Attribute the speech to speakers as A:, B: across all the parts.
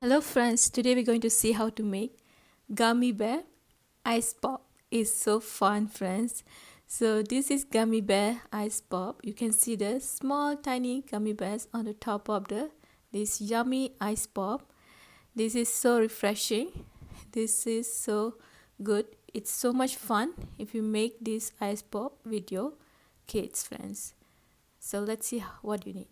A: Hello friends, today we're going to see how to make Gummy Bear Ice Pop. It's so fun friends. So this is Gummy Bear Ice Pop. You can see the small tiny gummy bears on the top of this yummy ice pop. This is so refreshing. This is so good. It's so much fun if you make this ice pop with your kids friends. So let's see what you need.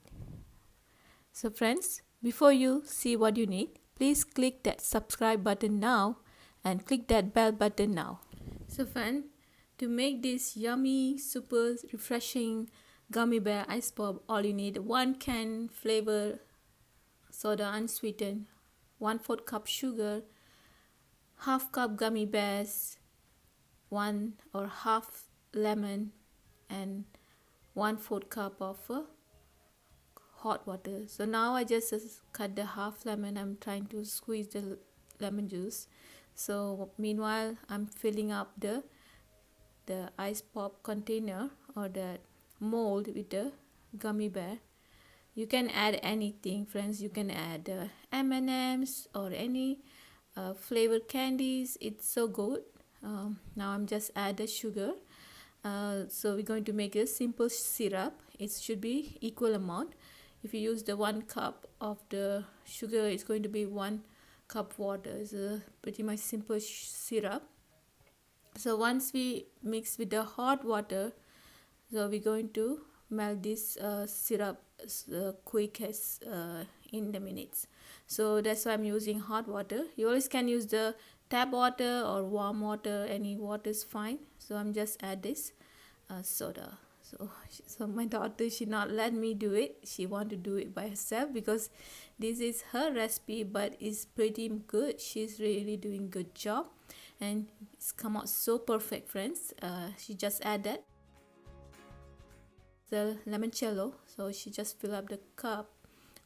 A: So friends, before you see what you need, please click that subscribe button now and click that bell button now. So friends, to make this yummy, super refreshing gummy bear ice pop, all you need 1 can flavor soda unsweetened, 1/4 cup sugar, half cup gummy bears, 1 or half lemon, and 1/4 cup of hot water. So now I just cut the half lemon. I'm trying to squeeze the lemon juice. So meanwhile I'm filling up the ice pop container or the mold with the gummy bear. You can add anything friends. You can add M&Ms or any flavored candies. It's so good. Now I'm just add the sugar. So we're going to make a simple syrup. It should be equal amount. If you use the 1 cup of the sugar, it's going to be 1 cup water. It's a pretty much simple syrup. So once we mix with the hot water, so we're going to melt this syrup quick as in the minutes. So that's why I'm using hot water. You always can use the tap water or warm water. Any water is fine. So I'm just add this soda. So my daughter, she not let me do it. She want to do it by herself because this is her recipe, but it's pretty good. She's really doing good job and it's come out so perfect friends. She just add that the limoncello, so she just fill up the cup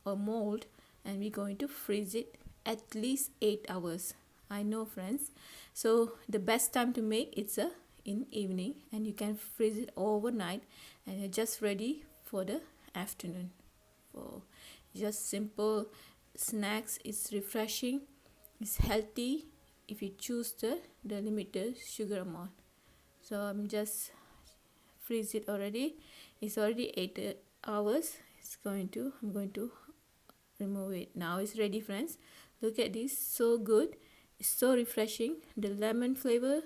A: or mold and we're going to freeze it at least 8 hours. I know friends, so the best time to make it's in evening, and you can freeze it overnight and you're just ready for the afternoon for just simple snacks. It's refreshing, it's healthy if you choose the limited sugar amount. So I'm just freeze it already. It's already 8 hours. I'm going to remove it now. It's ready friends. Look at this, so good. It's so refreshing. The lemon flavor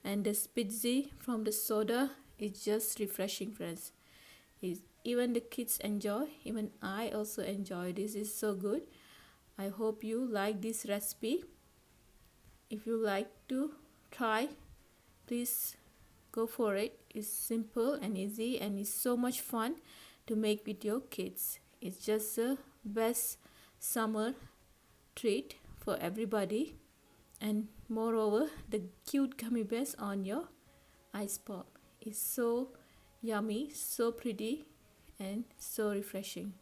A: and the spizzy from the soda is just refreshing friends. Even the kids enjoy, even I also enjoy. This is so good. I hope you like this recipe. If you like to try, please go for it. It's simple and easy and it's so much fun to make with your kids. It's just the best summer treat for everybody. And moreover, the cute gummy bears on your ice pop is so yummy, so pretty, and so refreshing.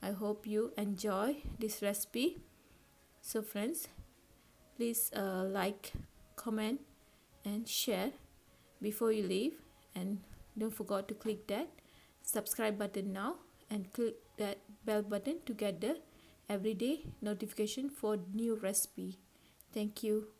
A: I hope you enjoy this recipe. So friends, please like, comment, and share before you leave, and don't forget to click that subscribe button now and click that bell button to get the everyday notification for new recipe. Thank you.